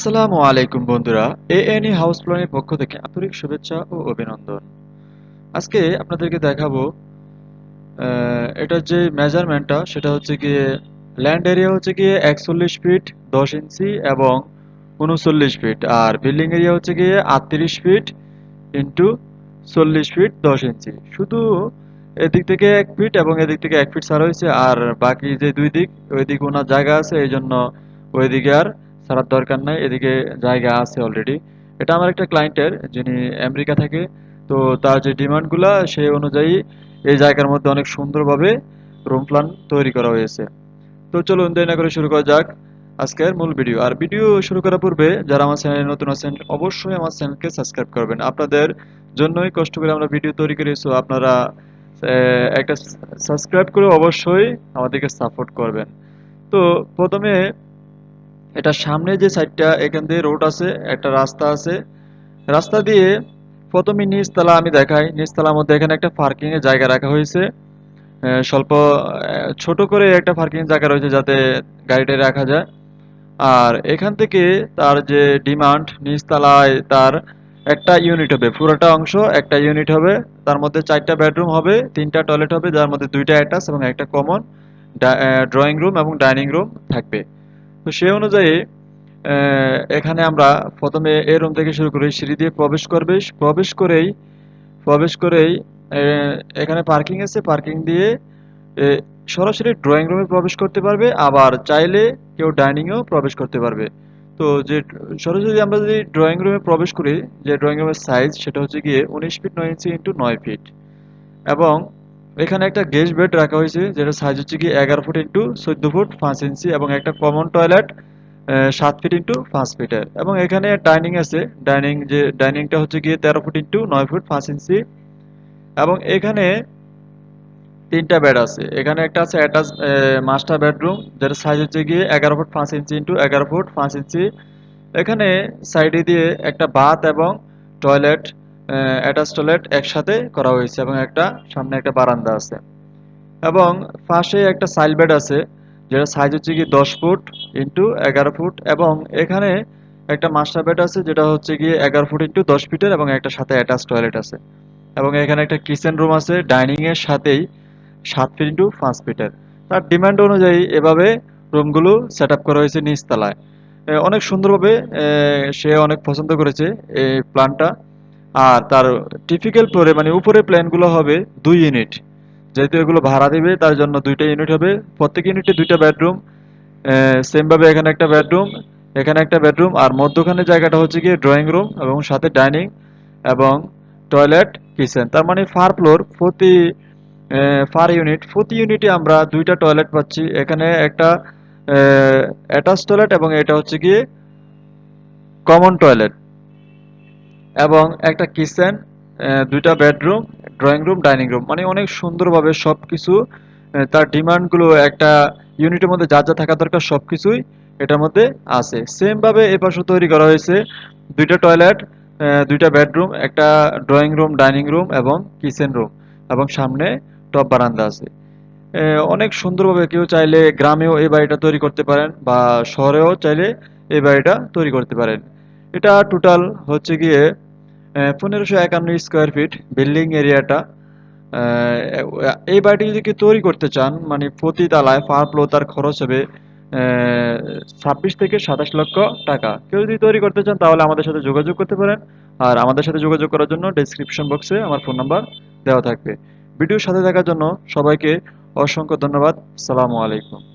আসসালামু আলাইকুম বন্ধুরা, এ&ই হাউস প্ল্যানের পক্ষ থেকে আন্তরিক শুভেচ্ছা ও অভিনন্দন। আজকে আপনাদেরকে দেখাবো এটার যে মেজারমেন্টটা সেটা হচ্ছে গিয়ে ল্যান্ড এরিয়া হচ্ছে গিয়ে 41 ফিট 10 ইঞ্চি এবং 39 ফিট, আর বিল্ডিং এরিয়া হচ্ছে গিয়ে 38 ফিট ইন্টু 40 ফিট 10 ইঞ্চি। শুধু এদিক থেকে 1 ফিট এবং এদিক থেকে 1 ফিট ছাড়া হয়েছে, আর বাকি যে দুই দিক ওই দিক ওনার জায়গা আছে, এই জন্য ওইদিকে আর ছাড়ার দরকার নাই, এদিকে জায়গা আছে অলরেডি। এটা আমার একটা ক্লায়েন্টের, যিনি আমেরিকা থাকে। তো তার যে ডিমান্ডগুলা সেই অনুযায়ী এই জায়গার মধ্যে অনেক সুন্দরভাবে রুম প্ল্যান তৈরি করা হয়েছে। তো চলুন দেরি না করে শুরু করা যাক আজকের মূল ভিডিও। আর ভিডিও শুরু করার পূর্বে যারা আমার চ্যানেলে নতুন আছেন অবশ্যই আমার চ্যানেলকে সাবস্ক্রাইব করবেন। আপনাদের জন্যই কষ্ট করে আমরা ভিডিও তৈরি করি, সো আপনারা একটা সাবস্ক্রাইব করে অবশ্যই আমাদেরকে সাপোর্ট করবেন। তো প্রথমে এটা সামনে যে সাইডটা, এখান দিয়ে রোড আছে, একটা রাস্তা আছে। রাস্তা দিয়ে প্রথমে নিচতলা আমি দেখাই। নিচতলার মধ্যে এখানে একটা পার্কিং এর জায়গা রাখা হয়েছে। স্বল্প ছোট করে একটা পার্কিং জায়গা রয়েছে যাতে গাড়িটা রাখা যায়। আর এখান থেকে তার যে ডিমান্ড, নিচতলায় তার একটা ইউনিট হবে, পুরোটা অংশ একটা ইউনিট হবে। তার মধ্যে 4টা বেডরুম হবে, 3টা টয়লেট হবে, যার মধ্যে 2টা অ্যাটাচ এবং একটা কমন ড্রয়িং রুম এবং ডাইনিং রুম থাকবে। তো সেই অনুযায়ী এখানে আমরা প্রথমে এই রুম থেকে শুরু করি। সিঁড়ি দিয়ে প্রবেশ করেই এখানে পার্কিং আছে। পার্কিং দিয়ে এ, সরাসরি ড্রয়িং রুমে প্রবেশ করতে পারবে, আবার চাইলে কেউ ডাইনিংয়েও প্রবেশ করতে পারবে। তো যে সরাসরি আমরা যদি ড্রয়িং রুমে প্রবেশ করি, যে ড্রয়িং রুমের সাইজ সেটা হচ্ছে গিয়ে 19 ফিট 9 ইঞ্চি ইন্টু 9 ফিট, এবং এখানে একটা গেস্ট বেড রাখা হয়েছে যেটা সাইজ হচ্ছে কি 11 ফুট ইন্টু 14 ফুট 5 ইঞ্চি, এবং একটা কমন টয়লেট 7 ফিট ইন্টু 5 ফিটের, এবং এখানে ডাইনিং আছে। ডাইনিংটা হচ্ছে গিয়ে 13 ফুট ইন্টু 9 ফুট 5 ইঞ্চি, এবং এখানে 3টা বেড আছে। এখানে একটা আছে অ্যাটাচ মাস্টার বেডরুম, যেটা সাইজ হচ্ছে গিয়ে 11 ফুট 5 ইঞ্চি ইন্টু 11 ফুট 5 ইঞ্চি। এখানে সাইডে দিয়ে একটা বাথ এবং টয়লেট, অ্যাটাচ টয়লেট একসাথে করা হয়েছে, এবং একটা সামনে একটা বারান্দা আছে। এবং পাশে একটা চাইল্ড বেড আছে যেটা সাইজ হচ্ছে কি 10 ফুট ইন্টু 11 ফুট, এবং এখানে একটা মাস্টার বেড আছে যেটা হচ্ছে গিয়ে 11 ফুট ইন্টু 10 ফিটের, এবং একটা সাথে অ্যাটাচ টয়লেট আছে। এবং এখানে একটা কিচেন রুম আছে ডাইনিং এর সাথেই 7 ফিট ইন্টু 5 ফিটের। তার ডিমান্ড অনুযায়ী এভাবে রুমগুলো সেট আপ করা হয়েছে নিচতলায়। অনেক সুন্দরভাবে সে অনেক পছন্দ করেছে এই প্ল্যানটা। আর তার টিপিক্যাল ফ্লোরে মানে উপরে প্ল্যানগুলো হবে 2 ইউনিট, যেহেতু এগুলো ভাড়া দিবে তার জন্য 2টা ইউনিট হবে। প্রত্যেক ইউনিটে 2টা বেডরুম, সেম ভাবে এখানে একটা বেডরুম, এখানে একটা বেডরুম, আর মধ্যখানে জায়গাটা হচ্ছে গিয়ে ড্রয়িং রুম এবং সাথে ডাইনিং এবং টয়লেট কিচেন। তার মানে প্রতি ইউনিটে আমরা 2টা টয়লেট পাচ্ছি। এখানে একটা অ্যাটাচ টয়লেট এবং এটা হচ্ছে গিয়ে কমন টয়লেট, এবং একটা কিচেন, 2টা bedroom, drawing room, dining room. মানে অনেক সুন্দরভাবে সবকিছু তার ডিমান্ডগুলো একটা ইউনিটের মধ্যে যা যা থাকা দরকার সবকিছুই এটার মধ্যে আছে। সেম ভাবে এপাশে তৈরি করা হয়েছে 2টা টয়লেট, 2টা বেডরুম, একটা ড্রয়িং রুম, ডাইনিং রুম এবং কিচেন রুম, এবং সামনে টপ বারান্দা আছে। অনেক সুন্দরভাবে কেউ চাইলে গ্রামেও এই বাড়িটা তৈরি করতে পারেন, বা শহরেও চাইলে এই বাড়িটা তৈরি করতে পারেন। এটা টোটাল হচ্ছে গিয়ে 1551 স্কোয়ার ফিট বিল্ডিং এরিয়াটা। এই বাড়িটি যদি কেউ তৈরি করতে চান, মানে প্রতি তালায় পার ফ্লোর তার খরচ হবে 26 থেকে 27 লক্ষ টাকা। কেউ যদি তৈরি করতে চান তাহলে আমাদের সাথে যোগাযোগ করতে পারেন। আর আমাদের সাথে যোগাযোগ করার জন্য ডেসক্রিপশন বক্সে আমার ফোন নাম্বার দেওয়া থাকবে। ভিডিওর সাথে থাকার জন্য সবাইকে অসংখ্য ধন্যবাদ। আসসালামু আলাইকুম।